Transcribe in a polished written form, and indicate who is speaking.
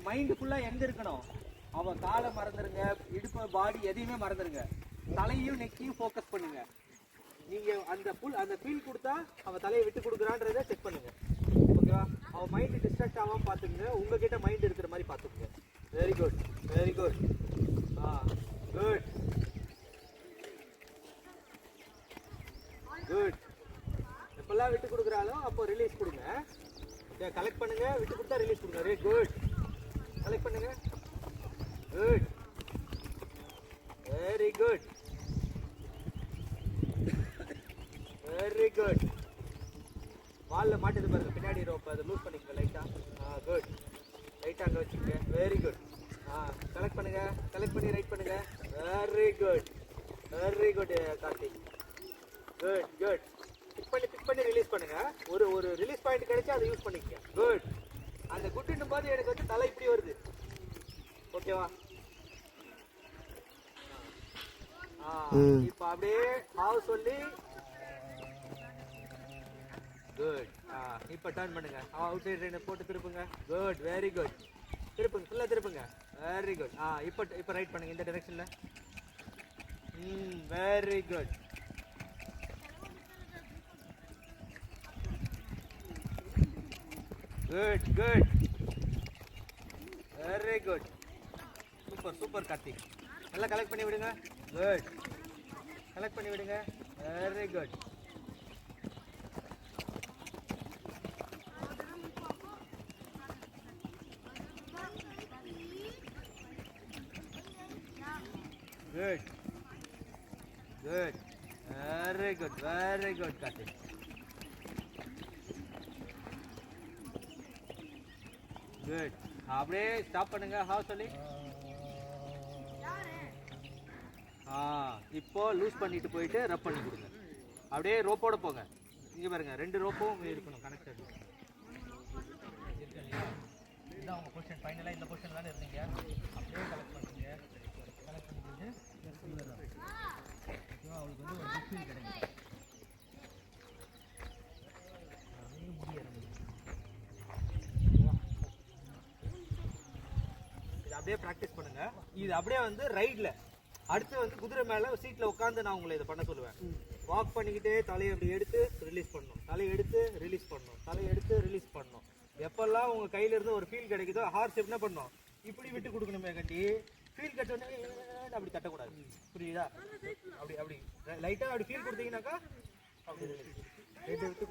Speaker 1: Mind ஃபுல்லா எங்க இருக்கணும்? அவன் காலை மறந்துருங்க, இடுப்பு பாடி எதையுமே மறந்துருங்க, தலையும் நெக்கையும் ஃபோக்கஸ் பண்ணுங்க. நீங்க அந்த ஃபீல் கொடுத்தா அவன் தலையை விட்டு கொடுக்குறான்றதை செக் பண்ணுங்க. ஓகேவா? அவன் மைண்ட் டிஸ்ட்ராக்ட் ஆகாம பார்த்துக்குங்க. உங்ககிட்ட மைண்ட் இருக்கிற மாதிரி பார்த்துக்குங்க. Very good, very good. Good good. எப்பெல்லாம் விட்டு கொடுக்குறாலோ அப்போ ரிலீஸ் கொடுங்க. ஓகே, கலெக்ட் பண்ணுங்க, விட்டு கொடுத்தா ரிலீஸ் கொடுங்க. Very good. கலெக்ட் பண்ணுங்க. Good, very good, very good. வாலில் மாட்டுது பாருங்க பின்னாடி ரோப், அதை லூஸ் பண்ணிக்கங்க லைட்டா. குட். லைட்டா அங்கே வச்சுக்கங்க. Very good. கலெக்ட் பண்ணுங்க, கலெக்ட் பண்ணி ரைட் பண்ணுங்க. Very good, very good Karthik. Good good. Pick பண்ணி ரிலீஸ் பண்ணுங்க. ஒரு ரிலீஸ் பாயிண்ட் கிடைச்சா அதை யூஸ் பண்ணிக்கங்க. குட். அந்த குட்டுன்னும் போது எனக்கு வந்து தலை இப்படி வருது. ஓகேவா? இப்போ அப்படியே ஹாவ் சொல்லி குட். இப்போ டர்ன் பண்ணுங்க. அவுட் சைடு ரெண்டு போட்டு திருப்புங்க. Good, very good. திருப்புங்க, ஃபுல்லாக திருப்புங்க. Very good. இப்போ ரைட் பண்ணுங்க இந்த டைரக்ஷன்ல. Very good. Good good, very good. Super super Karthik. நல்லா கலெக்ட் பண்ணி விடுங்க. குட். கலெக்ட் பண்ணி விடுங்க. Very good. Good good, very good, very good Karthik. Good. அப்படியே ஸ்டாப் பண்ணுங்க. ஹாவ் சொல்லி. இப்போ லூஸ் பண்ணிட்டு போயிட்டு ரப் பண்ணி கொடுங்க. அப்படியே ரோப்போட போங்க. இங்க பாருங்க, ரெண்டு ரோப்பும் இருக்கணும் கனெக்டட். இதுதான் உங்க பொசிஷன். ஃபைனலாக இந்த பொசிஷன் தானே இருந்தீங்க. அப்படியே கலெக்ட் பண்ணுங்க. கலெக்ட் பண்ணிட்டு அவளுக்கு வந்து ஒரு ஃபீல் கிடைக்கும். அப்படியே ப்ராக்டிஸ் பண்ணுங்க. இது அப்படியே வந்து ரைட்ல அடுத்து வந்து குதிரை மேல சீட்ல உட்காந்து நான் உங்களை இதை பண்ண சொல்லுவேன். வாக் பண்ணிக்கிட்டே தலையை அப்படி எடுத்து ரிலீஸ் பண்ணணும், தலையை எடுத்து ரிலீஸ் பண்ணணும், தலையை எடுத்து ரிலீஸ் பண்ணணும். எப்பெல்லாம் உங்க கையில இருந்து ஒரு ஃபீல் கிடைக்குதோ ஹார்ஸ் என்ன பண்ணணும், இப்படி விட்டு கொடுக்கணுமே கண்டி. ஃபீல் கிடைச்சோடனே அப்படி தட்டக்கூடாது. புரியுதா? அப்படி அப்படி லைட்டா அப்படி ஃபீல் கொடுத்தீங்கன்னாக்கா அப்படி விட்டு